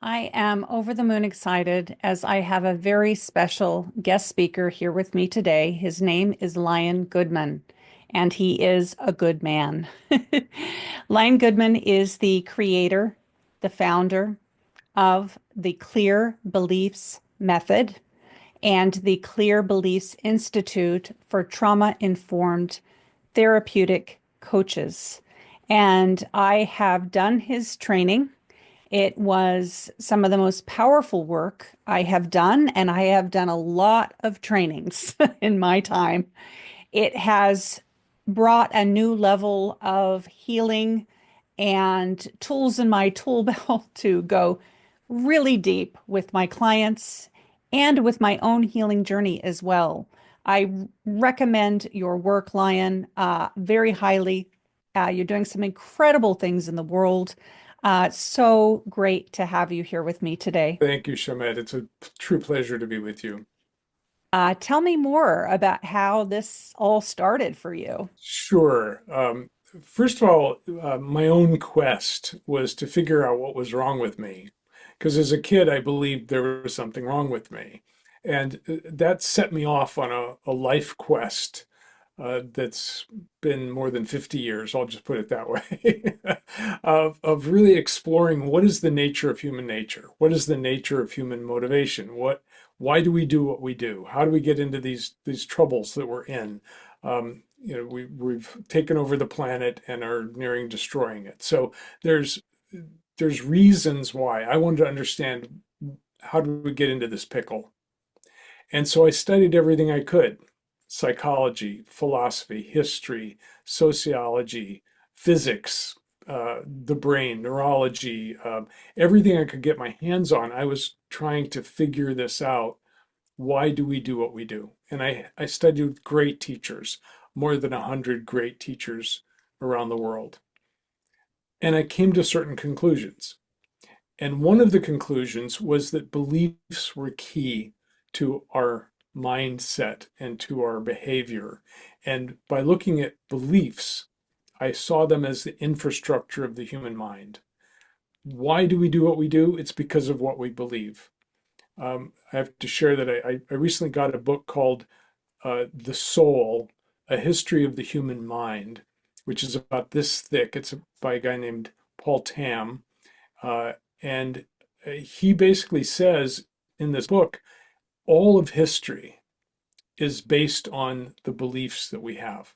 I am over the moon excited as I have a very special guest speaker here with me today. His name is Lion Goodman, and he is a good man. Lion Goodman is the creator, the founder of the Clear Beliefs Method and the Clear Beliefs Institute for trauma-informed therapeutic coaches. And I have done his training. It was some of the most powerful work I have done, and I have done a lot of trainings in my time. It has brought a new level of healing and tools in my tool belt to go really deep with my clients and with my own healing journey as well. I recommend your work, Lion, very highly. You're doing some incredible things in the world. So great to have you here with me today. Thank you, Schamet. It's a true pleasure to be with you. Tell me more about how this all started for you. Sure. First of all, my own quest was to figure out what was wrong with me. Because as a kid, I believed there was something wrong with me. And that set me off on a life quest that's been more than 50 years, I'll just put it that way, of really exploring what is the nature of human nature? What is the nature of human motivation? Why do we do what we do? How do we get into these troubles that we're in? We've taken over the planet and are nearing destroying it. So there's there's reasons why. I wanted to understand, how do we get into this pickle? And so I studied everything I could: psychology, philosophy, history, sociology, physics, the brain, neurology, everything I could get my hands on. I was trying to figure this out. Why do we do what we do? And I studied with great teachers, more than 100 great teachers around the world. And I came to certain conclusions. And one of the conclusions was that beliefs were key to our mindset and to our behavior. And by looking at beliefs, I saw them as the infrastructure of the human mind. Why do we do what we do? It's because of what we believe. I have to share that I recently got a book called The Soul, A History of the Human Mind, which is about this thick. It's by a guy named Paul Tam. Uh, and he basically says in this book, all of history is based on the beliefs that we have.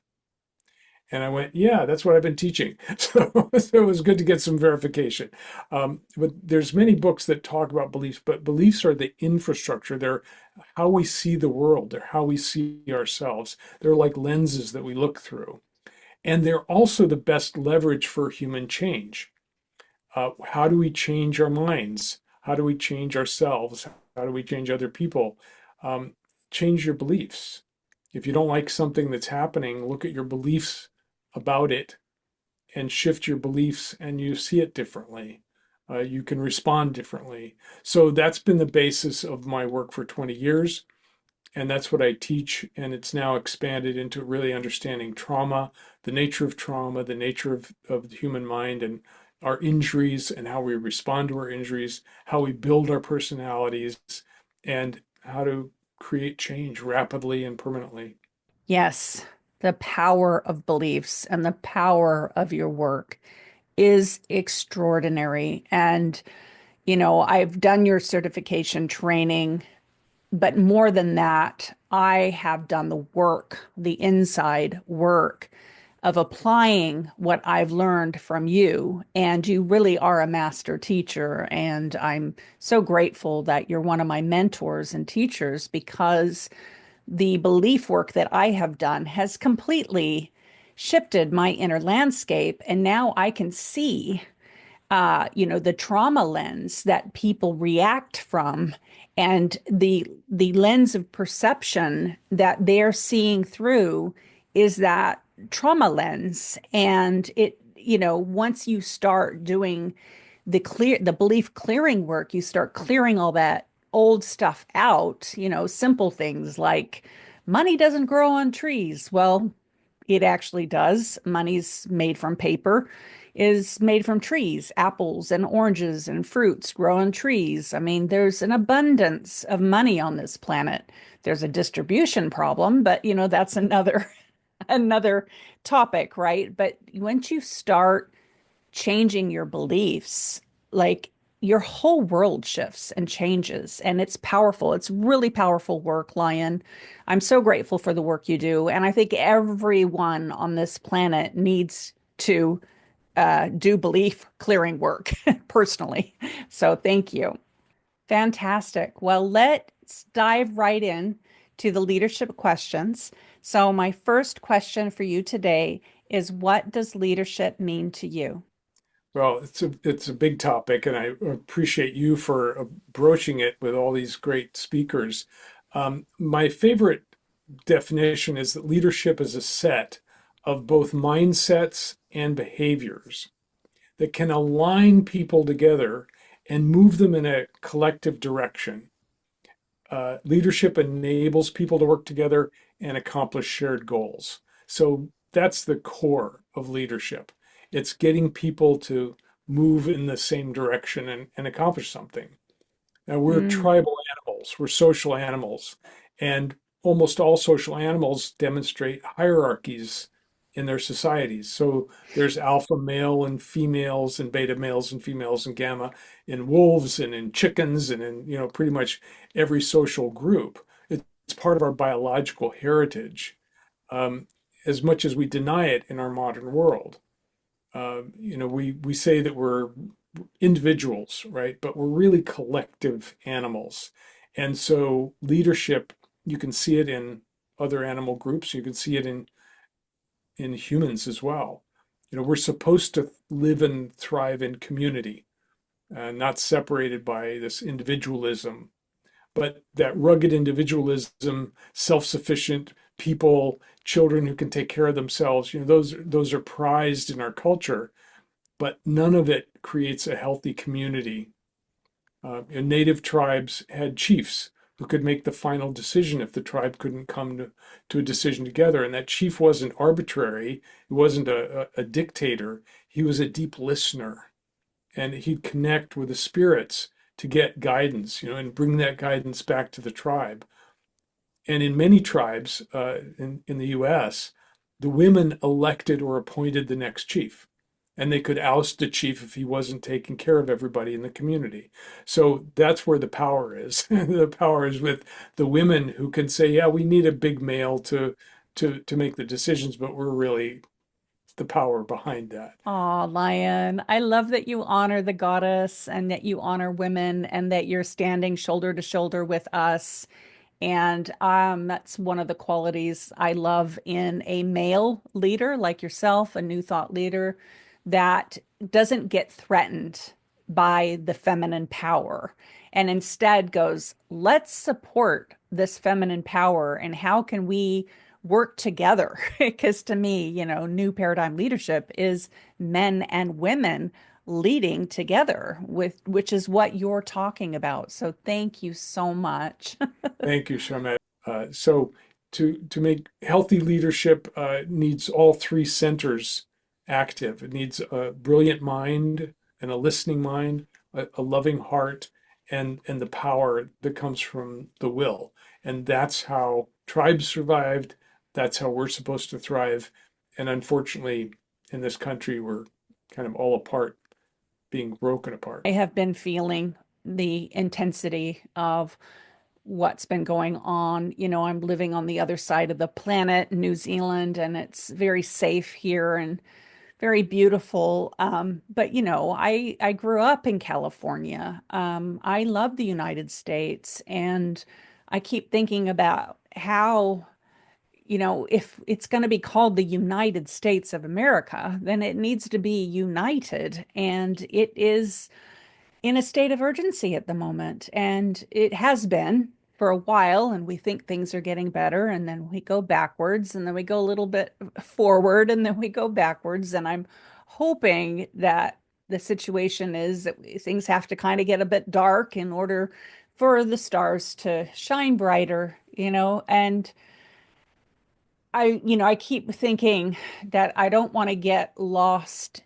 And I went, yeah, that's what I've been teaching. So it was good to get some verification. But there's many books that talk about beliefs, but beliefs are the infrastructure. They're how we see the world. They're how we see ourselves. They're like lenses that we look through. And they're also the best leverage for human change. How do we change our minds? How do we change ourselves? How do we change other people? Change your beliefs. If you don't like something that's happening, look at your beliefs about it and shift your beliefs, and you see it differently. You can respond differently. So that's been the basis of my work for 20 years. And that's what I teach. And it's now expanded into really understanding trauma, the nature of trauma, the nature of the human mind, and our injuries and how we respond to our injuries, how we build our personalities, and how to create change rapidly and permanently. Yes, the power of beliefs and the power of your work is extraordinary. And, I've done your certification training, but more than that, I have done the work, the inside work of applying what I've learned from you. And you really are a master teacher. And I'm so grateful that you're one of my mentors and teachers because the belief work that I have done has completely shifted my inner landscape. And now I can see, the trauma lens that people react from and the lens of perception that they're seeing through is that trauma lens. And once you start doing the belief clearing work, you start clearing all that old stuff out, simple things like money doesn't grow on trees. Well, it actually does. Money's made from paper. is made from trees, apples and oranges and fruits grow on trees. I mean, there's an abundance of money on this planet. There's a distribution problem, but that's another another topic, right? But once you start changing your beliefs, like your whole world shifts and changes, and it's powerful. It's really powerful work, Lion. I'm so grateful for the work you do, and I think everyone on this planet needs to do belief clearing work personally. So thank you. Fantastic. Well, let's dive right in to the leadership questions. So my first question for you today is, what does leadership mean to you? Well, it's a big topic, and I appreciate you for broaching it with all these great speakers. My favorite definition is that leadership is a set of both mindsets and behaviors that can align people together and move them in a collective direction. Leadership enables people to work together and accomplish shared goals. So that's the core of leadership. It's getting people to move in the same direction and accomplish something. Now, we're Mm, tribal animals, we're social animals, and almost all social animals demonstrate hierarchies in their societies. So there's alpha male and females and beta males and females and gamma in wolves and in chickens and in, pretty much every social group. It's part of our biological heritage, um, as much as we deny it in our modern world. We say that we're individuals, right? But we're really collective animals. And so leadership, you can see it in other animal groups, you can see it in humans as well. We're supposed to live and thrive in community, not separated by this individualism. But that rugged individualism, self-sufficient people, children who can take care of themselves, those are prized in our culture, but none of it creates a healthy community. And native tribes had chiefs who could make the final decision if the tribe couldn't come to a decision together. And that chief wasn't arbitrary, he wasn't a dictator, he was a deep listener. And he'd connect with the spirits to get guidance, and bring that guidance back to the tribe. And in many tribes in the US, the women elected or appointed the next chief. And they could oust the chief if he wasn't taking care of everybody in the community. So that's where the power is. The power is with the women who can say, yeah, we need a big male to make the decisions, but we're really the power behind that. aw, Lion. I love that you honor the goddess and that you honor women and that you're standing shoulder to shoulder with us. And that's one of the qualities I love in a male leader like yourself, a new thought leader that doesn't get threatened by the feminine power and instead goes, let's support this feminine power and how can we work together? Because to me, new paradigm leadership is men and women leading together with which is what you're talking about. So thank you so much. Thank you, Schamet. So to make healthy leadership needs all three centers active. It needs a brilliant mind and a listening mind, a loving heart, and the power that comes from the will. And that's how tribes survived. That's how we're supposed to thrive. And unfortunately, in this country, we're kind of all apart, being broken apart. I have been feeling the intensity of what's been going on. I'm living on the other side of the planet, New Zealand, and it's very safe here and very beautiful. But I grew up in California. I love the United States, and I keep thinking about how, if it's going to be called the United States of America, then it needs to be united, and it is in a state of urgency at the moment. And it has been for a while, and we think things are getting better, and then we go backwards, and then we go a little bit forward, and then we go backwards. And I'm hoping that the situation is that things have to kind of get a bit dark in order for the stars to shine brighter, and I keep thinking that I don't want to get lost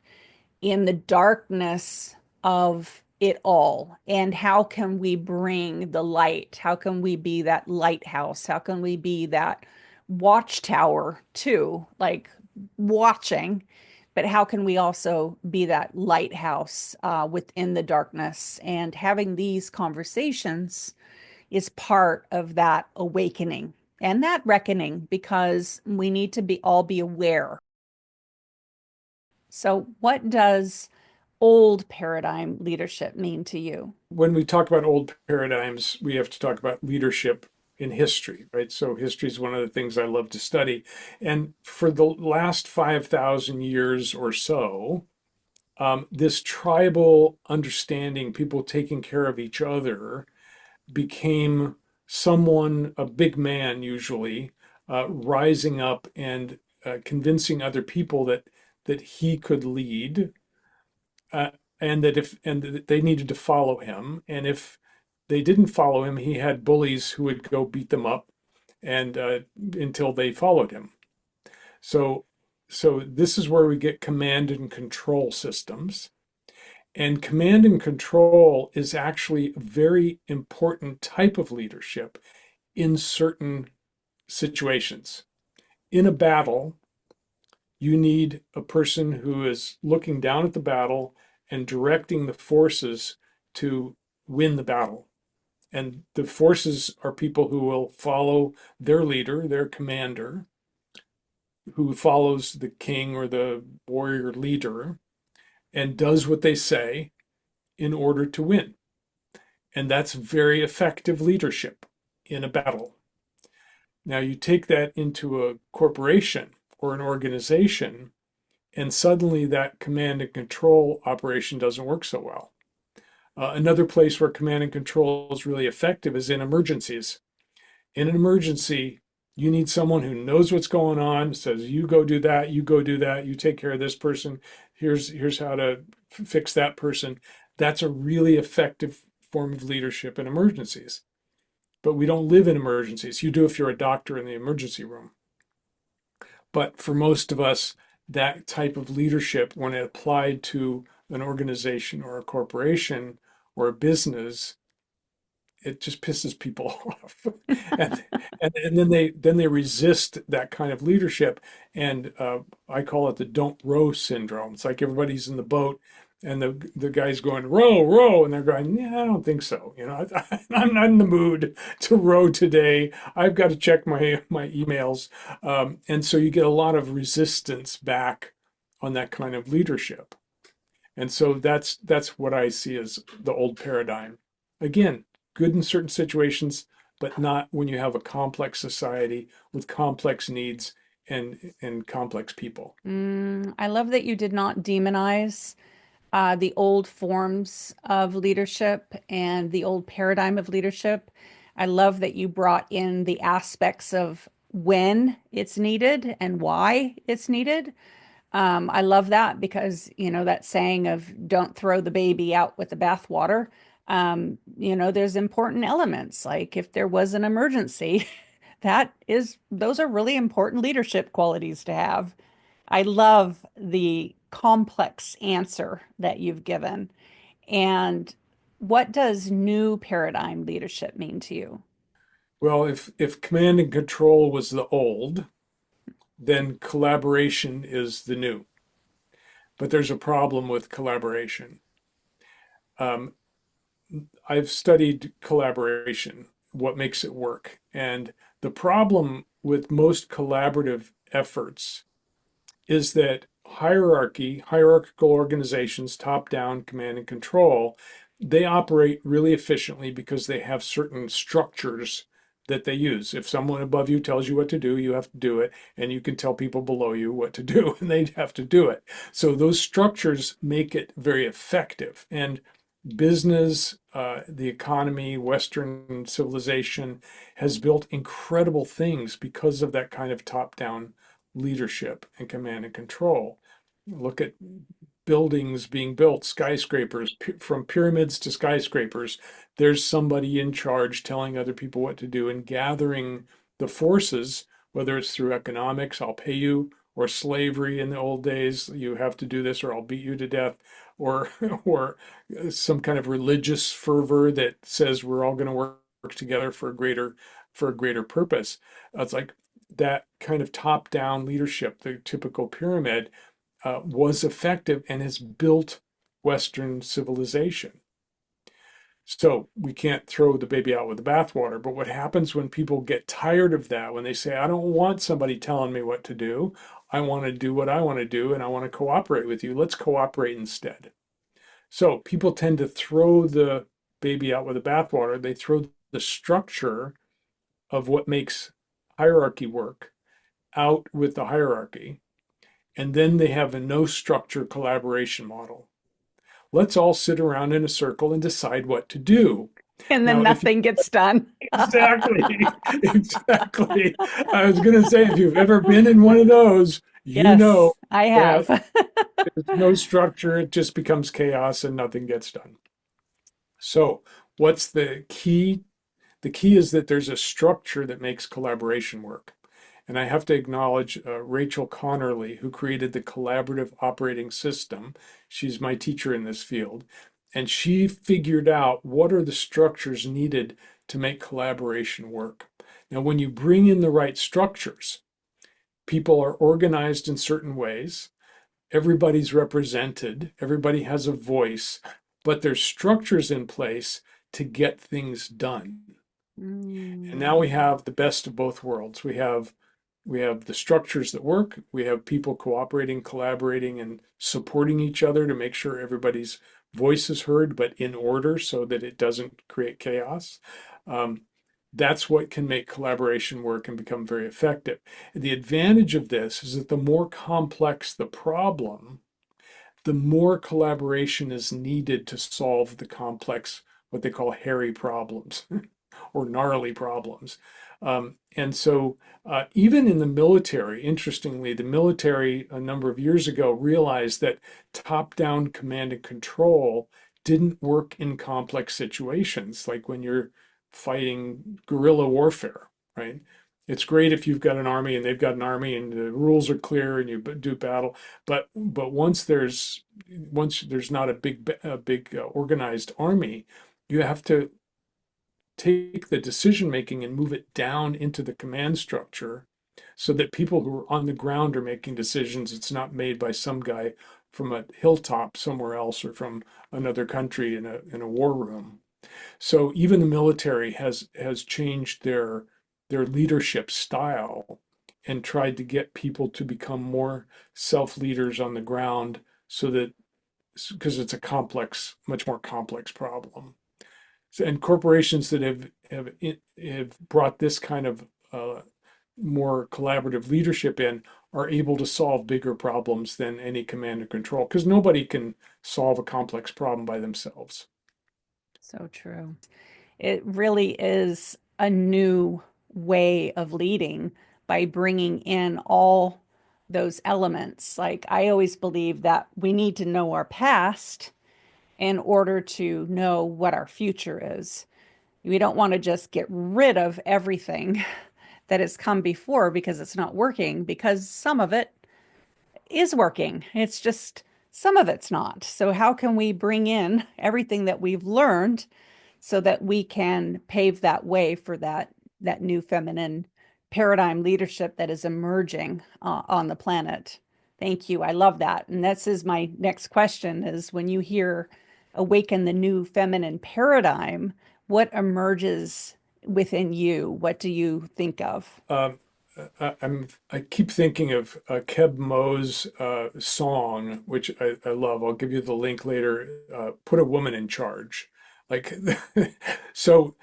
in the darkness of it all. And how can we bring the light? How can we be that lighthouse? How can we be that watchtower too? Like watching, but how can we also be that lighthouse within the darkness? And having these conversations is part of that awakening and that reckoning because we need to be all be aware. So, what does old paradigm leadership mean to you? When we talk about old paradigms, we have to talk about leadership in history, right? So history is one of the things I love to study. And for the last 5,000 years or so, this tribal understanding, people taking care of each other, became someone, a big man usually, rising up and convincing other people that he could lead, uh, and that they needed to follow him. And if they didn't follow him, he had bullies who would go beat them up and until they followed him. So so this is where we get command and control systems. And command and control is actually a very important type of leadership in certain situations. In a battle, you need a person who is looking down at the battle and directing the forces to win the battle. And the forces are people who will follow their leader, their commander, who follows the king or the warrior leader and does what they say in order to win. And that's very effective leadership in a battle. Now, you take that into a corporation or an organization, and suddenly that command and control operation doesn't work so well. Another place where command and control is really effective is in emergencies. In an emergency, you need someone who knows what's going on, says, you go do that, you go do that, you take care of this person, here's how to fix that person. That's a really effective form of leadership in emergencies. But we don't live in emergencies. You do if you're a doctor in the emergency room. But for most of us, that type of leadership, when it applied to an organization or a corporation or a business, it just pisses people off. and, and then they resist that kind of leadership. And I call it the don't row syndrome. It's like everybody's in the boat and the guy's going row row and they're going, yeah, I don't think so, I'm not in the mood to row today. I've got to check my emails. And so you get a lot of resistance back on that kind of leadership. And so that's what I see as the old paradigm. Again, good in certain situations, but not when you have a complex society with complex needs and complex people. I love that you did not demonize the old forms of leadership and the old paradigm of leadership. I love that you brought in the aspects of when it's needed and why it's needed. I love that because, that saying of don't throw the baby out with the bathwater. There's important elements like if there was an emergency, those are really important leadership qualities to have. I love the complex answer that you've given. And what does new paradigm leadership mean to you? Well, if command and control was the old, then collaboration is the new. But there's a problem with collaboration. Um, I've studied collaboration, what makes it work. And the problem with most collaborative efforts is that hierarchical organizations, top down command and control, they operate really efficiently because they have certain structures that they use. If someone above you tells you what to do, you have to do it, and you can tell people below you what to do, and they have to do it. So those structures make it very effective. And business, the economy, Western civilization has built incredible things because of that kind of top down leadership and command and control. Look at buildings being built, skyscrapers, from pyramids to skyscrapers. There's somebody in charge telling other people what to do and gathering the forces, whether it's through economics, I'll pay you, or slavery in the old days. You have to do this or I'll beat you to death, or or some kind of religious fervor that says we're all going to work together for a greater purpose. It's like that kind of top-down leadership, the typical pyramid, was effective and has built Western civilization. So we can't throw the baby out with the bathwater. But what happens when people get tired of that, when they say, I don't want somebody telling me what to do, I want to do what I want to do, and I want to cooperate with you. Let's cooperate instead. So people tend to throw the baby out with the bathwater. They throw the structure of what makes hierarchy work out with the hierarchy. And then they have a no structure collaboration model. Let's all sit around in a circle and decide what to do. And then Now, if you nothing gets done. exactly, exactly, I was going to say, if you've ever been in one of those, you know Yes, I have. that there's no structure, it just becomes chaos and nothing gets done. So, what's the key? The key is that there's a structure that makes collaboration work. And I have to acknowledge Rachel Connerly, who created the collaborative operating system. She's my teacher in this field. And she figured out what are the structures needed to make collaboration work. Now, when you bring in the right structures, people are organized in certain ways, everybody's represented, everybody has a voice, but there's structures in place to get things done. And now we Mm. have the best of both worlds. We have the structures that work. We have people cooperating, collaborating, and supporting each other to make sure everybody's voice is heard, but in order so that it doesn't create chaos. Um, that's what can make collaboration work and become very effective. And the advantage of this is that the more complex the problem, the more collaboration is needed to solve the complex, what they call hairy problems or gnarly problems. And so, even in the military, interestingly, the military a number of years ago realized that top down command and control didn't work in complex situations, like when you're fighting guerrilla warfare, right? It's great if you've got an army and they've got an army and the rules are clear and you do battle, but once there's not a big organized army, you have to take the decision making and move it down into the command structure so that people who are on the ground are making decisions. It's not made by some guy from a hilltop somewhere else or from another country in a war room. So even the military has changed their leadership style and tried to get people to become more self-leaders on the ground so that because it's a much more complex problem. And corporations that have brought this kind of more collaborative leadership in are able to solve bigger problems than any command and control because nobody can solve a complex problem by themselves. So true. It really is a new way of leading by bringing in all those elements. Like I always believe that we need to know our past in order to know what our future is. We don't want to just get rid of everything that has come before because it's not working, because some of it is working. It's just some of it's not. So, how can we bring in everything that we've learned so that we can pave that way for that new feminine paradigm leadership that is emerging on the planet? Thank you. I love that. And this is my next question is when you hear awaken the new feminine paradigm, what emerges within you? What do you think of? Um, I keep thinking of Keb Mo's song, which I love. I'll give you the link later. Put a woman in charge, like so.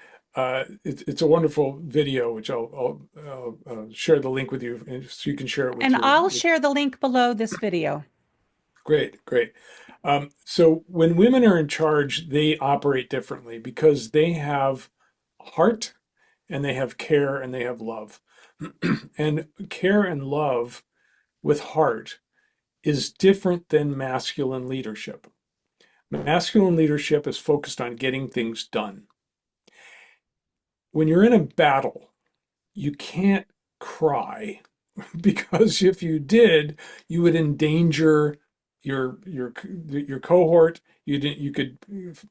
It's a wonderful video, which I'll share the link with you, so you can share it with And your. I'll share the link below this video. Great, great. So when women are in charge, they operate differently because they have heart and they have care and they have love. And care and love with heart is different than masculine leadership. Masculine leadership is focused on getting things done. When you're in a battle, you can't cry because if you did, you would endanger your cohort. You could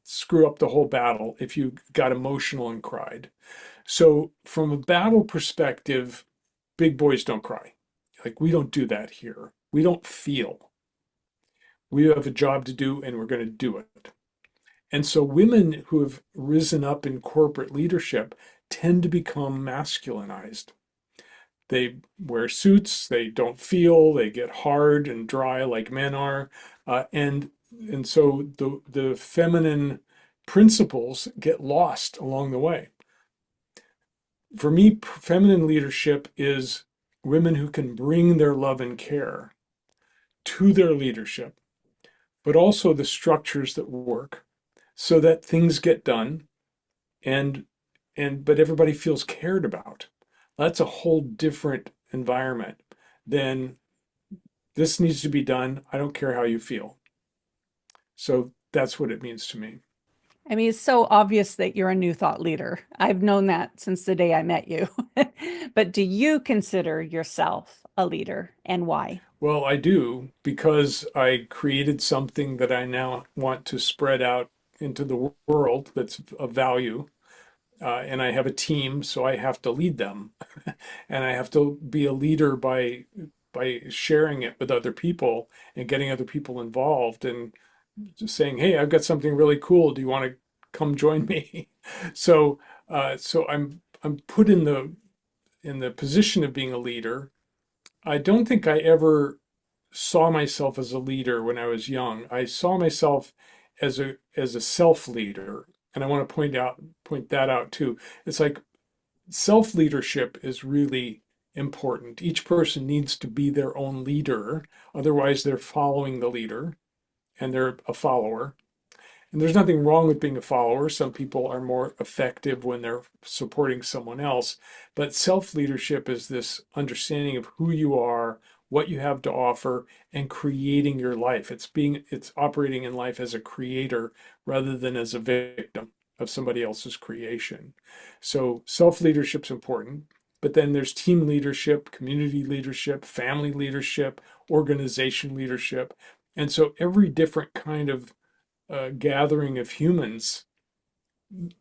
screw up the whole battle if you got emotional and cried. So from a battle perspective, big boys don't cry. Like we don't do that here. We don't feel. We have a job to do and we're going to do it. And so women who have risen up in corporate leadership tend to become masculinized. They wear suits, they don't feel, they get hard and dry like men are, and so the feminine principles get lost along the way. For me, feminine leadership is women who can bring their love and care to their leadership, but also the structures that work so that things get done and but everybody feels cared about. That's a whole different environment than this needs to be done. I don't care how you feel. So that's what it means to me. I mean, it's so obvious that you're a new thought leader. I've known that since the day I met you. But do you consider yourself a leader and why? Well, I do because I created something that I now want to spread out into the world that's of value. And I have a team, so I have to lead them. And I have to be a leader by sharing it with other people and getting other people involved and just saying, "Hey, I've got something really cool. Do you want to come join me?" So, I'm put in the position of being a leader. I don't think I ever saw myself as a leader when I was young. I saw myself as a self leader, and I want to point that out too. It's like self leadership is really important. Each person needs to be their own leader, otherwise they're following the leader and they're a follower. And there's nothing wrong with being a follower. Some people are more effective when they're supporting someone else. But self leadership is this understanding of who you are, what you have to offer, and creating your life. It's operating in life as a creator rather than as a victim of somebody else's creation. So self leadership's important. But then there's team leadership, community leadership, family leadership, organization leadership. And so every different kind of gathering of humans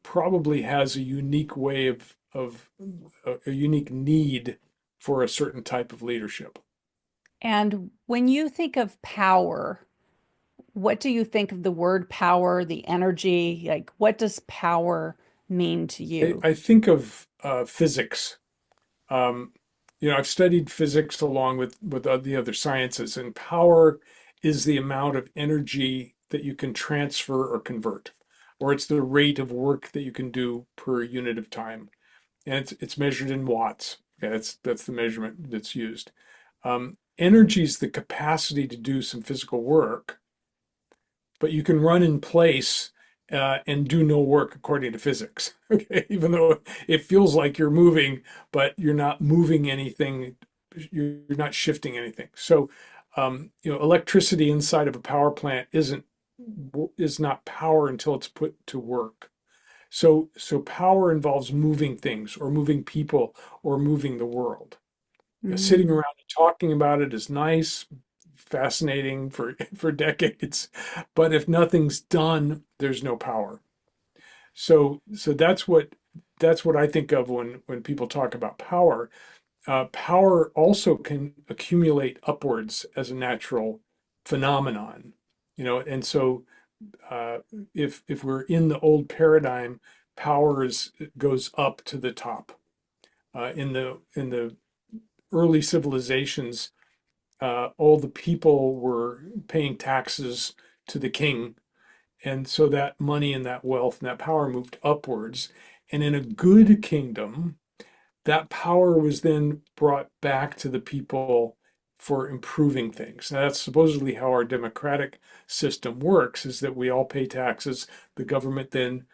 probably has a unique way of a unique need for a certain type of leadership. And when you think of power, what do you think of the word power, the energy? Like, what does power mean to you? I think of physics. Um, I've studied physics along with the other sciences, and power is the amount of energy that you can transfer or convert, or it's the rate of work that you can do per unit of time, and it's measured in watts. Okay, that's the measurement that's used. Energy is the capacity to do some physical work, but you can run in place and do no work according to physics. Okay, even though it feels like you're moving, but you're not moving anything, you're not shifting anything. So, electricity inside of a power plant is not power until it's put to work. So power involves moving things or moving people or moving the world. Sitting Mm. around and talking about it is nice, fascinating for for decades, but if nothing's done, there's no power. So that's what I think of when people talk about power. Power also can accumulate upwards as a natural phenomenon, and so uh, if we're in the old paradigm, power goes up to the top. In the early civilizations, all the people were paying taxes to the king. And so that money and that wealth and that power moved upwards. And in a good kingdom, that power was then brought back to the people for improving things. Now, that's supposedly how our democratic system works, is that we all pay taxes. The government then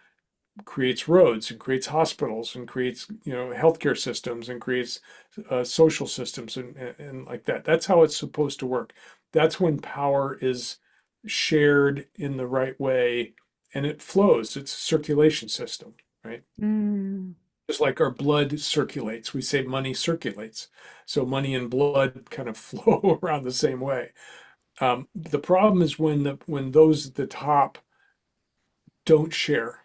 creates roads and creates hospitals and creates healthcare systems and creates social systems and like that. That's how it's supposed to work. That's when power is shared in the right way and it flows. It's a circulation system, right? Mm. Just like our blood circulates, we say money circulates. So money and blood kind of flow around the same way. The problem is when those at the top don't share,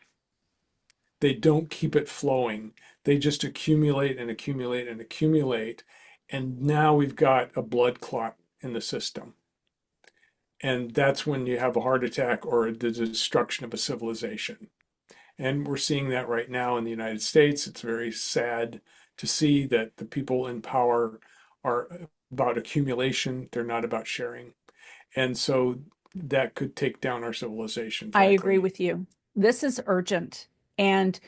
they don't keep it flowing. They just accumulate and accumulate and accumulate. And now we've got a blood clot in the system. And that's when you have a heart attack or the destruction of a civilization. And we're seeing that right now in the United States. It's very sad to see that the people in power are about accumulation, they're not about sharing. And so that could take down our civilization, I agree frankly. with you. This is urgent. And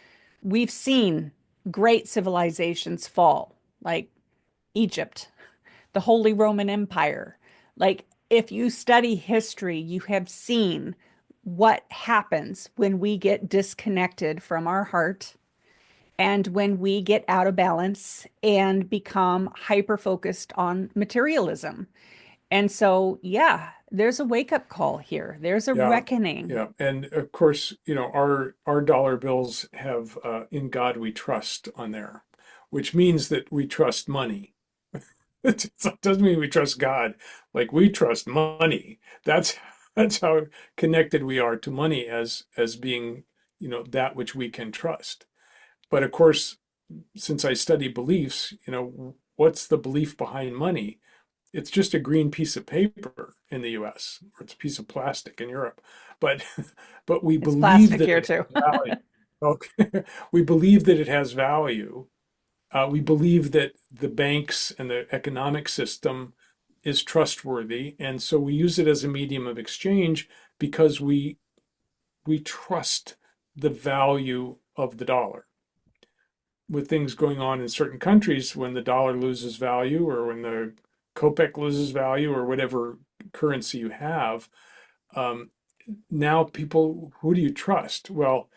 we've seen great civilizations fall, like Egypt, the Holy Roman Empire. Like, if you study history, you have seen what happens when we get disconnected from our heart and when we get out of balance and become hyper focused on materialism. And so, yeah, there's a wake up call here. There's a Yeah, reckoning. yeah. And of course, our dollar bills have "In God We Trust" on there, which means that we trust money. It doesn't mean we trust God. Like we trust money. That's how connected we are to money as being, that which we can trust. But of course, since I study beliefs, what's the belief behind money? It's just a green piece of paper in the US, or it's a piece of plastic in Europe. But but we It's believe plastic that here it too. has value. Okay. We believe that it has value. We believe that the banks and the economic system is trustworthy, and so we use it as a medium of exchange because we trust the value of the dollar. With things going on in certain countries, when the dollar loses value or when the kopeck loses value or whatever currency you have, um, now people, who do you trust? Well,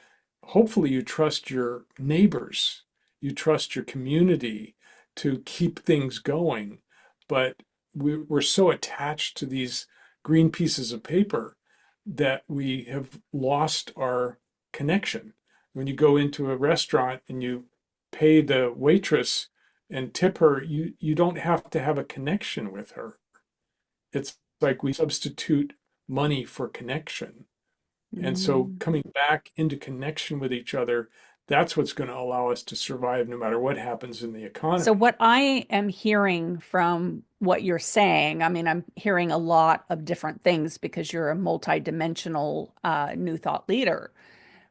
hopefully you trust your neighbors, you trust your community to keep things going. But we're so attached to these green pieces of paper that we have lost our connection. When you go into a restaurant and you pay the waitress and tip her, you don't have to have a connection with her. It's like we substitute money for connection. And so Mm. coming back into connection with each other, that's what's going to allow us to survive no matter what happens in the So, economy. what I am hearing from what you're saying, I mean, I'm hearing a lot of different things because you're a multidimensional new thought leader.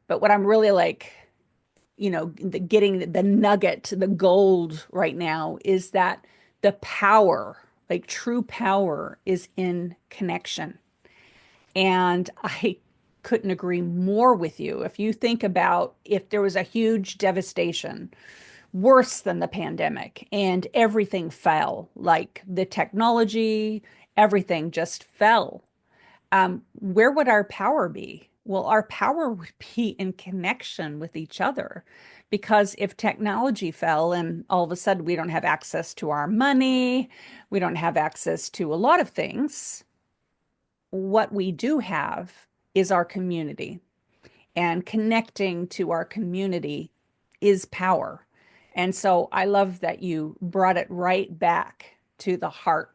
But what I'm really like, getting the nugget, the gold right now is that the power, like true power, is in connection. And I couldn't agree more with you. If you think about if there was a huge devastation, worse than the pandemic, and everything fell, like the technology, everything just fell, where would our power be? Well, our power would be in connection with each other. Because if technology fell and all of a sudden we don't have access to our money, we don't have access to a lot of things, what we do have is our community. And connecting to our community is power. And so I love that you brought it right back to the heart.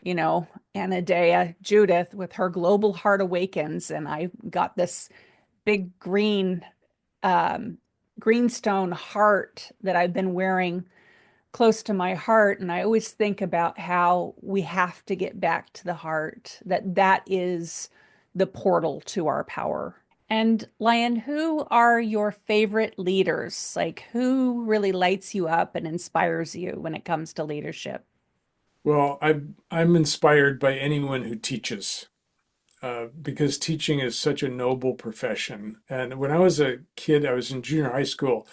You know, Anadea Judith with her Global Heart Awakens, and I got this big um, greenstone heart that I've been wearing close to my heart. And I always think about how we have to get back to the heart, that is the portal to our power. And Lion, who are your favorite leaders? Like, who really lights you up and inspires you when it comes to leadership? Well, I'm inspired by anyone who teaches, because teaching is such a noble profession. And when I was a kid, I was in junior high school,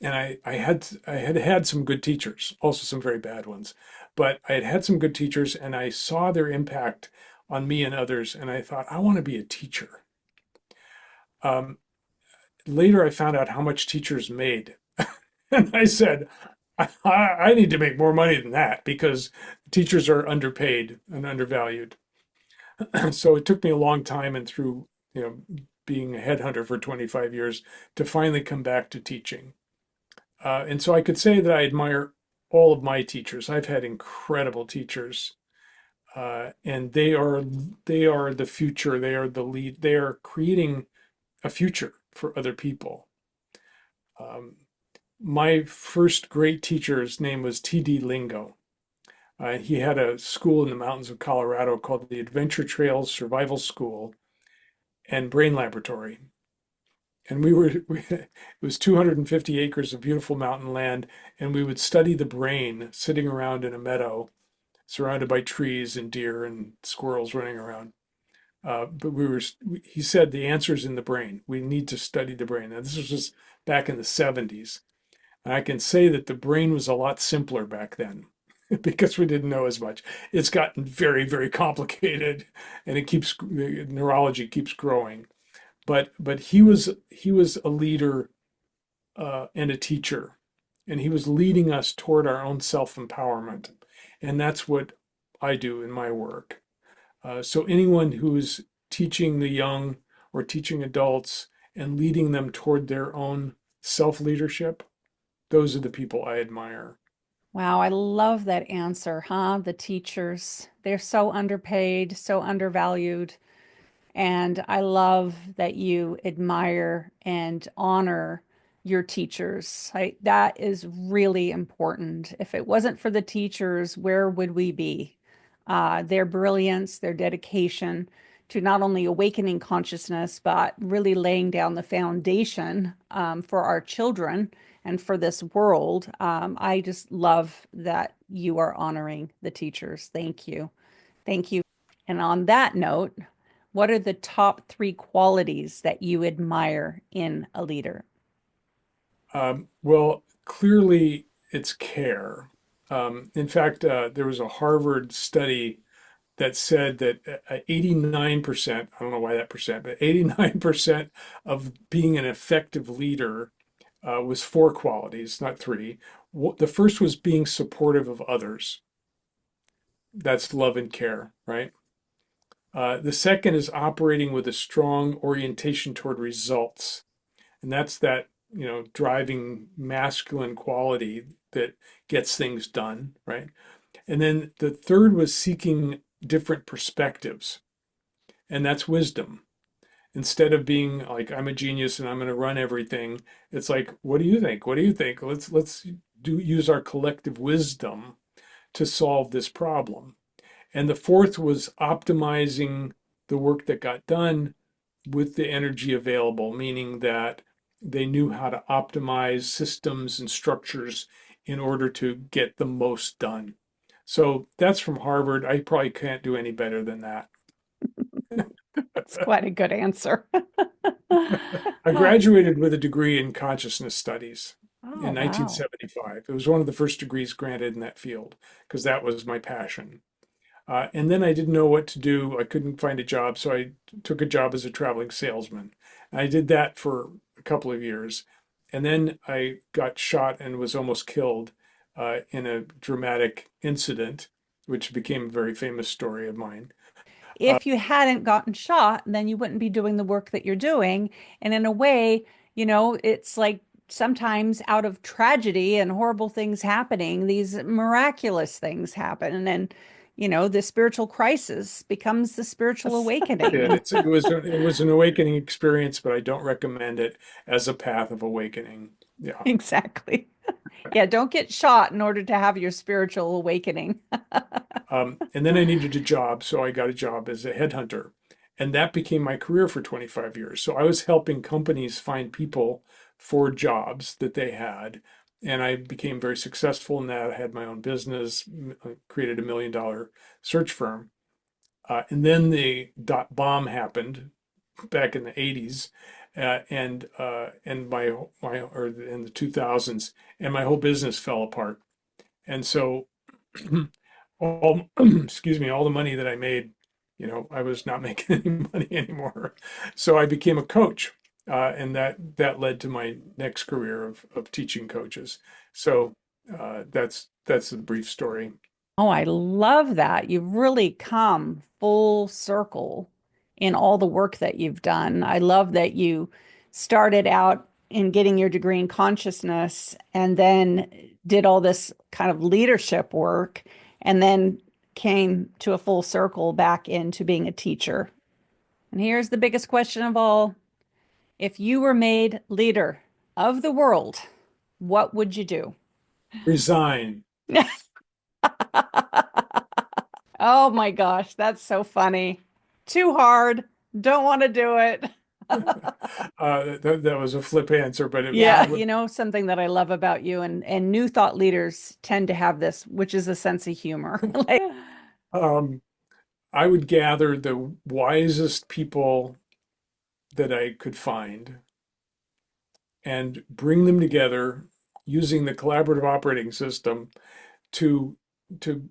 and I had some good teachers, also some very bad ones, but I had had some good teachers, and I saw their impact on me and others, and I thought I want to be a teacher. Um, Later, I found out how much teachers made, and I said, I need to make more money than that because teachers are underpaid and undervalued. So it took me a long time and through, being a headhunter for 25 years to finally come back to teaching. And so I could say that I admire all of my teachers. I've had incredible teachers, and they are the future. They are the lead. They are creating a future for other people. Um, my first great teacher's name was T.D. Lingo. He had a school in the mountains of Colorado called the Adventure Trails Survival School and Brain Laboratory. And it was 250 acres of beautiful mountain land, and we would study the brain sitting around in a meadow, surrounded by trees and deer and squirrels running around. But he said the answer's in the brain. We need to study the brain. Now, this was just back in the 70s. And I can say that the brain was a lot simpler back then because we didn't know as much. It's gotten very, very complicated, and neurology keeps growing. But he was a leader and a teacher, and he was leading us toward our own self-empowerment, and that's what I do in my work. So anyone who's teaching the young or teaching adults and leading them toward their own self-leadership, those are the people I admire. Wow, I love that answer, huh? The teachers, they're so underpaid, so undervalued. And I love that you admire and honor your teachers. That is really important. If it wasn't for the teachers, where would we be? Their brilliance, their dedication to not only awakening consciousness, but really laying down the foundation for our children and for this world. I just love that you are honoring the teachers. Thank you. Thank you. And on that note, what are the top three qualities that you admire in a leader? Well, clearly it's care. In fact, there was a Harvard study that said that 89%, I don't know why that percent, but 89% of being an effective leader was four qualities, not three. The first was being supportive of others. That's love and care, right? The second is operating with a strong orientation toward results. And that's that, driving masculine quality that gets things done, right? And then the third was seeking different perspectives, and that's wisdom. Instead of being like I'm a genius and I'm going to run everything, it's like, what do you think? What do you think? Let's do use our collective wisdom to solve this problem. And the fourth was optimizing the work that got done with the energy available, meaning that they knew how to optimize systems and structures in order to get the most done. So that's from Harvard. I probably can't do any better than that. That's quite a good answer. I graduated with a degree in consciousness studies Oh, in wow. 1975. It was one of the first degrees granted in that field because that was my passion. And then I didn't know what to do. I couldn't find a job, so I took a job as a traveling salesman. I did that for a couple of years. And then I got shot and was almost killed in a dramatic incident, which became a very famous story of mine. Uh, If you hadn't gotten shot, then you wouldn't be doing the work that you're doing. And in a way, it's like sometimes out of tragedy and horrible things happening, these miraculous things happen. And then, the spiritual crisis becomes the spiritual awakening. it was an awakening experience, but I don't recommend it as a path of awakening. Yeah. Exactly. Yeah, don't get shot in order to have your spiritual awakening. And then I needed a job, so I got a job as a headhunter. And that became my career for 25 years. So I was helping companies find people for jobs that they had. And I became very successful in that. I had my own business, created $1 million search firm. And then the dot bomb happened back in the 80s, and my or in the 2000s, and my whole business fell apart. And so all excuse me, all the money that I made, I was not making any money anymore. So I became a coach, and that led to my next career of teaching coaches. So that's the brief story. Oh, I love that. You've really come full circle in all the work that you've done. I love that you started out in getting your degree in consciousness and then did all this kind of leadership work and then came to a full circle back into being a teacher. And here's the biggest question of all. If you were made leader of the world, what would you do? Resign. Oh my gosh, that's so funny. Too hard. Don't want to do it. That was a flip answer, but Yeah, something that I love about you and new thought leaders tend to have this, which is a sense of humor. Like, um, I would gather the wisest people that I could find and bring them together using the collaborative operating system to to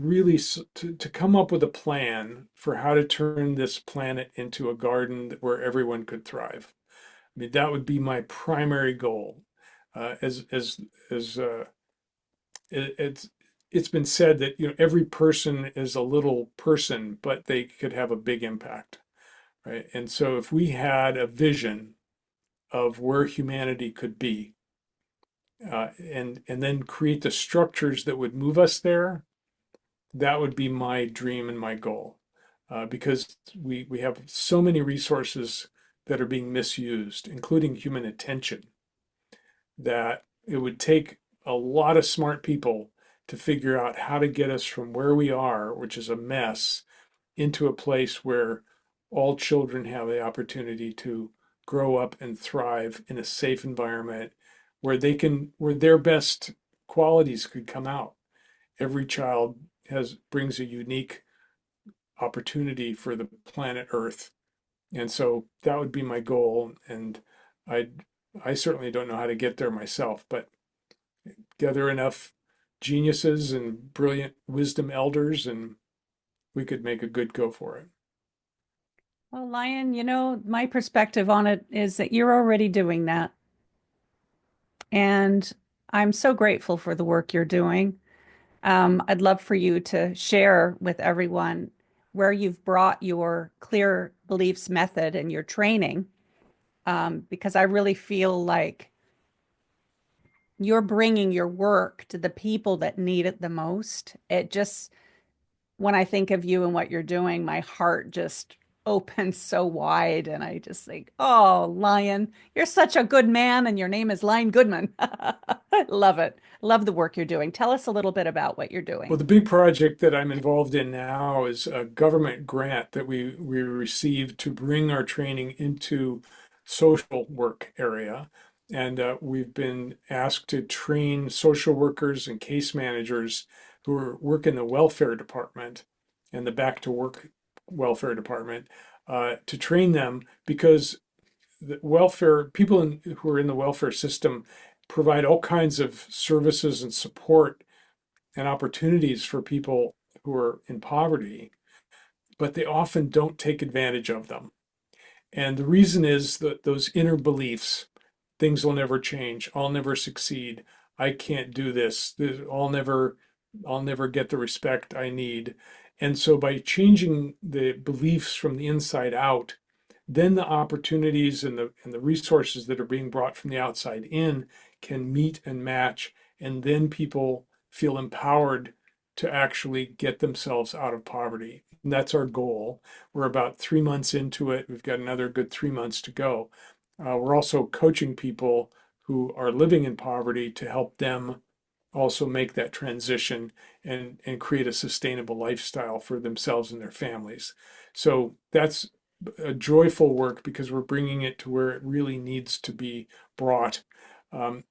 really to come up with a plan for how to turn this planet into a garden where everyone could thrive. I mean, that would be my primary goal. As it's it's been said that every person is a little person, but they could have a big impact, right? And so if we had a vision of where humanity could be, and then create the structures that would move us there, that would be my dream and my goal, because we have so many resources that are being misused, including human attention, that it would take a lot of smart people to figure out how to get us from where we are, which is a mess, into a place where all children have the opportunity to grow up and thrive in a safe environment where their best qualities could come out. Every child brings a unique opportunity for the planet Earth. And so that would be my goal. And I I certainly don't know how to get there myself, but gather enough geniuses and brilliant wisdom elders, and we could make a good go for it. well, Lion, my perspective on it is that you're already doing that. And I'm so grateful for the work you're doing. I'd love for you to share with everyone where you've brought your clear beliefs method and your training, because I really feel like you're bringing your work to the people that need it the most. It just, when I think of you and what you're doing, my heart just opens so wide. And I just think, oh, Lion, you're such a good man, and your name is Lion Goodman. Love it. Love the work you're doing. Tell us a little bit about what you're Well, doing. the big project that I'm involved in now is a government grant that we received to bring our training into social work area. And we've been asked to train social workers and case managers work in the welfare department and the back to work welfare department, to train them, because the welfare people who are in the welfare system provide all kinds of services and support and opportunities for people who are in poverty, but they often don't take advantage of them. And the reason is that those inner beliefs: things will never change, I'll never succeed, I can't do this, I'll never get the respect I need. And so by changing the beliefs from the inside out, then the opportunities and the resources that are being brought from the outside in can meet and match, and then people feel empowered to actually get themselves out of poverty. And that's our goal. We're about 3 months into it. We've got another good 3 months to go. We're also coaching people who are living in poverty to help them also make that transition and create a sustainable lifestyle for themselves and their families. So that's a joyful work because we're bringing it to where it really needs to be brought. And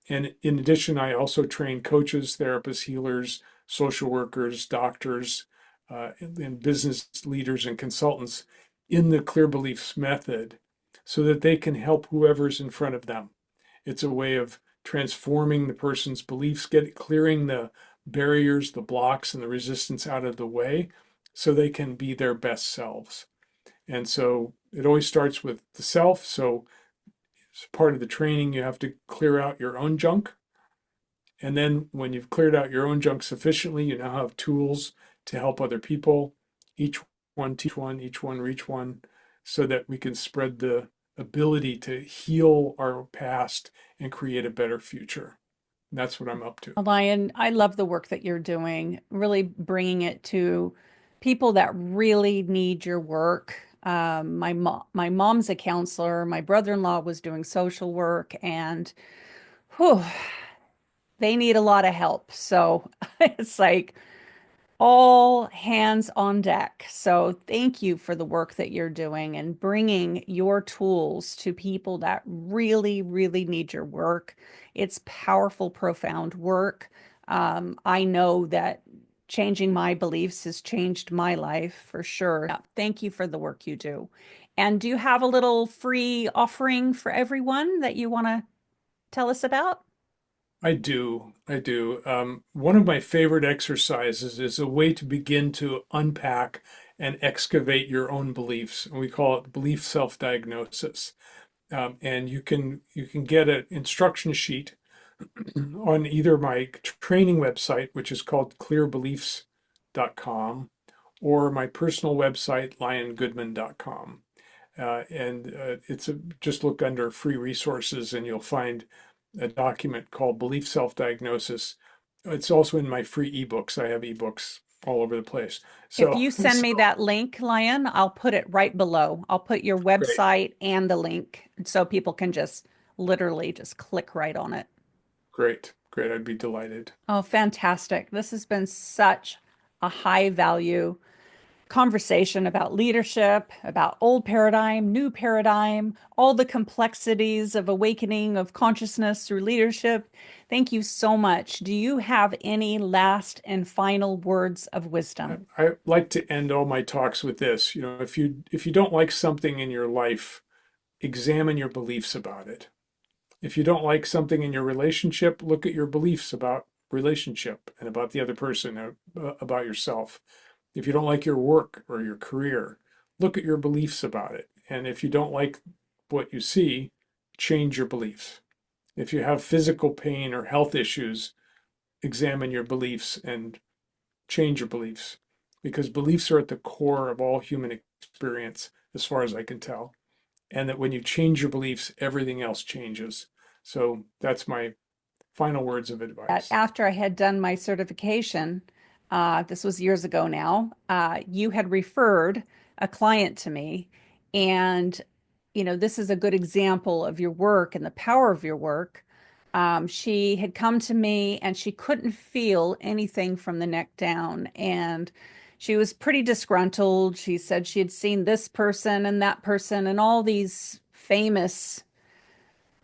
in addition, I also train coaches, therapists, healers, social workers, doctors, and business leaders and consultants in the clear beliefs method so that they can help whoever's in front of them. It's a way of transforming the person's beliefs, clearing the barriers, the blocks, and the resistance out of the way so they can be their best selves. And so it always starts with the self. So as part of the training, you have to clear out your own junk. And then when you've cleared out your own junk sufficiently, you now have tools to help other people. Each one teach one, each one reach one, so that we can spread the ability to heal our past and create a better future. And that's what I'm up to. Lion, I love the work that you're doing, really bringing it to people that really need your work. My mom's a counselor. My brother-in-law was doing social work, and whew, they need a lot of help. So it's like all hands on deck. So thank you for the work that you're doing and bringing your tools to people that really, really need your work. It's powerful, profound work. I know that changing my beliefs has changed my life for sure. Yeah, thank you for the work you do. And do you have a little free offering for everyone that you want to tell us about? I do. I do. One of my favorite exercises is a way to begin to unpack and excavate your own beliefs. And we call it belief self-diagnosis. And you can get an instruction sheet on either my training website, which is called clearbeliefs.com, or my personal website, liongoodman.com. Just look under free resources and you'll find a document called Belief Self-Diagnosis. It's also in my free ebooks. I have ebooks all over the place. If So, you send me that link, Lion, I'll put it right below. I'll put your great, website and the link so people can just literally just click right on it. great, great. I'd be delighted. Oh, fantastic. This has been such a high value conversation about leadership, about old paradigm, new paradigm, all the complexities of awakening of consciousness through leadership. Thank you so much. Do you have any last and final words of wisdom? I like to end all my talks with this. If you don't like something in your life, examine your beliefs about it. If you don't like something in your relationship, look at your beliefs about relationship and about the other person, about yourself. If you don't like your work or your career, look at your beliefs about it. And if you don't like what you see, change your beliefs. If you have physical pain or health issues, examine your beliefs and change your beliefs. Because beliefs are at the core of all human experience, as far as I can tell. And that when you change your beliefs, everything else changes. So that's my final words of That advice. after I had done my certification, this was years ago now, you had referred a client to me. And, this is a good example of your work and the power of your work. She had come to me and she couldn't feel anything from the neck down. And she was pretty disgruntled. She said she had seen this person and all these famous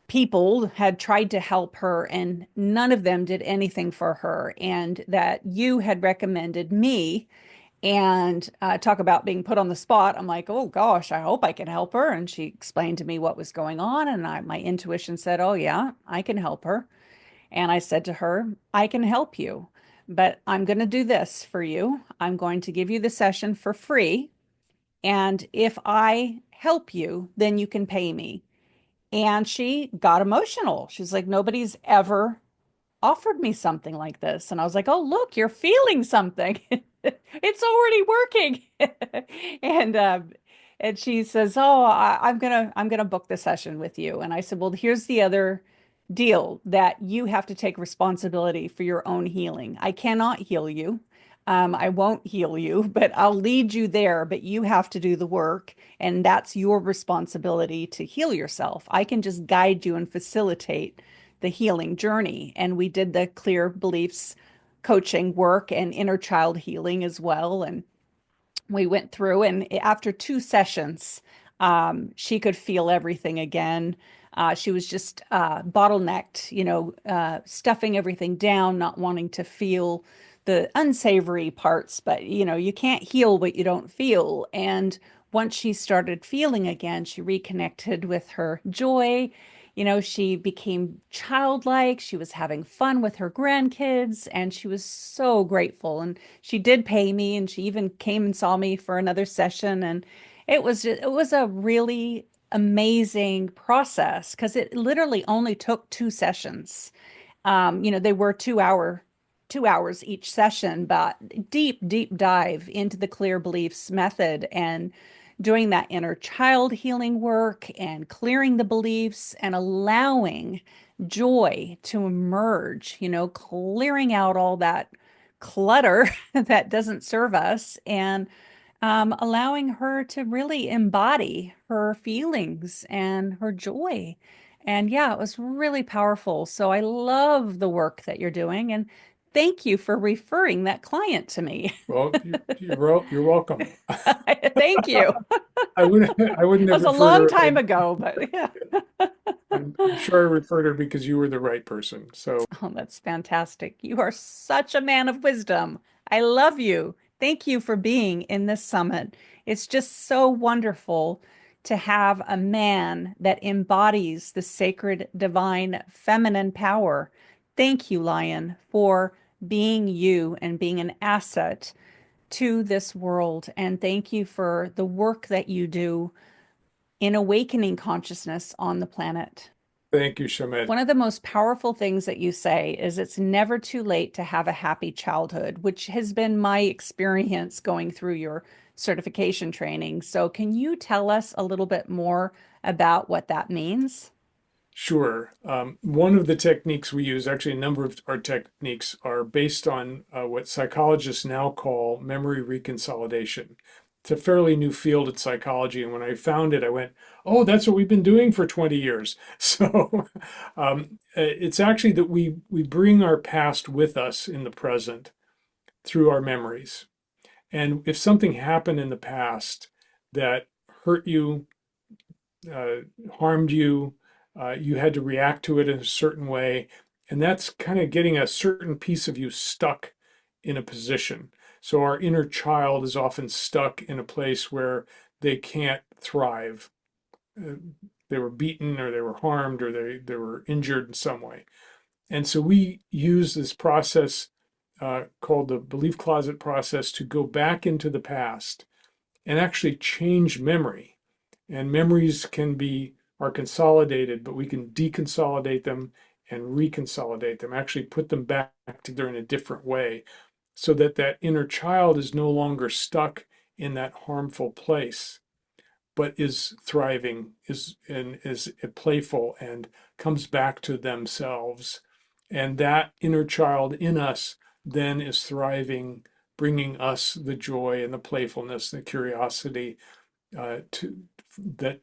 people had tried to help her and none of them did anything for her, and that you had recommended me. And talk about being put on the spot. I'm like, oh gosh, I hope I can help her. And she explained to me what was going on, and my intuition said, oh yeah, I can help her. And I said to her, I can help you, but I'm going to do this for you. I'm going to give you the session for free, and if I help you, then you can pay me. And she got emotional. She's like, nobody's ever offered me something like this. And I was like, oh, look, you're feeling something. It's already working. And and she says, oh, I'm gonna book the session with you. And I said, well, here's the other deal, that you have to take responsibility for your own healing. I cannot heal you. I won't heal you, but I'll lead you there. But you have to do the work, and that's your responsibility to heal yourself. I can just guide you and facilitate the healing journey. And we did the clear beliefs coaching work and inner child healing as well. And we went through, and after 2 sessions, she could feel everything again. She was just bottlenecked, stuffing everything down, not wanting to feel the unsavory parts. But, you can't heal what you don't feel. And once she started feeling again, she reconnected with her joy. She became childlike. She was having fun with her grandkids, and she was so grateful. And she did pay me, and she even came and saw me for another session. And it was a really amazing process because it literally only took 2 sessions. They were 2 hours each session, but deep, deep dive into the clear beliefs method. And doing that inner child healing work and clearing the beliefs and allowing joy to emerge, clearing out all that clutter that doesn't serve us and allowing her to really embody her feelings and her joy. And yeah, it was really powerful. So I love the work that you're doing. And thank you for referring that client to me. Well, you're welcome. Thank you. I wouldn't That have was a referred long her. time ago, but yeah. I'm sure I referred her because you were the right person. So Oh, that's fantastic. You are such a man of wisdom. I love you. Thank you for being in this summit. It's just so wonderful to have a man that embodies the sacred, divine, feminine power. Thank you, Lion, for being you and being an asset to this world. And thank you for the work that you do in awakening consciousness on the planet. thank you, Schamet. One of the most powerful things that you say is it's never too late to have a happy childhood, which has been my experience going through your certification training. So, can you tell us a little bit more about what that means? Sure. One of the techniques we use, actually, a number of our techniques are based on what psychologists now call memory reconsolidation. It's a fairly new field in psychology. And when I found it, I went, oh, that's what we've been doing for 20 years. So it's actually that we bring our past with us in the present through our memories. And if something happened in the past that hurt you, uh, harmed you, you had to react to it in a certain way. And that's kind of getting a certain piece of you stuck in a position. So our inner child is often stuck in a place where they can't thrive. Uh, they were beaten or they were harmed or they were injured in some way. And so we use this process called the belief closet process to go back into the past and actually change memory. And memories are consolidated, but we can deconsolidate them and reconsolidate them, actually put them back together in a different way so that that inner child is no longer stuck in that harmful place, but is thriving, is playful and comes back to themselves. And that inner child in us then is thriving, bringing us the joy and the playfulness, the curiosity that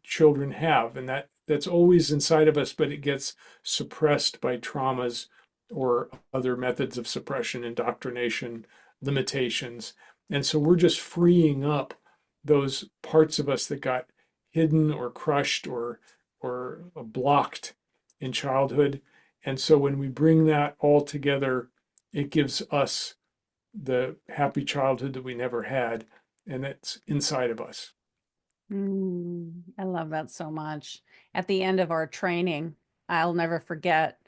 children have, and that's always inside of us, but it gets suppressed by traumas or other methods of suppression, indoctrination, limitations, and so we're just freeing up those parts of us that got hidden or crushed or blocked in childhood. And so when we bring that all together, it gives us the happy childhood that we never had, and it's inside of us. I love that so much. At the end of our training, I'll never forget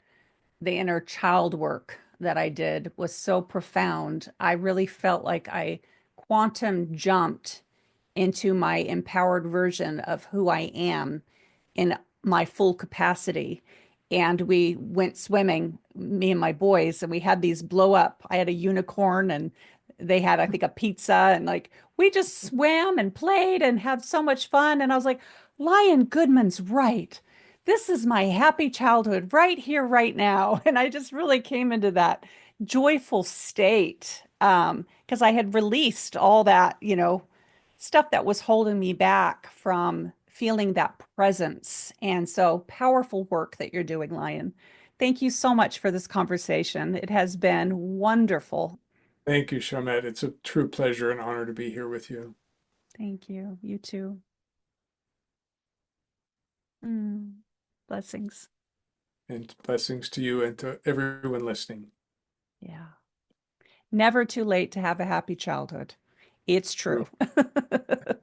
the inner child work that I did was so profound. I really felt like I quantum jumped into my empowered version of who I am in my full capacity. And we went swimming, me and my boys, and we had these blow up. I had a unicorn and they had, I think, a pizza. And like, we just swam and played and had so much fun. And I was like, Lion Goodman's right. This is my happy childhood right here, right now. And I just really came into that joyful state because I had released all that, stuff that was holding me back from feeling that presence. And so powerful work that you're doing, Lion. Thank you so much for this conversation. It has been wonderful. Thank you, Shamet. It's a true pleasure and honor to be here with you. Thank you. You too. Mm. Blessings. And blessings to you and to everyone listening. Yeah. Never too late to have a happy childhood. It's true. True.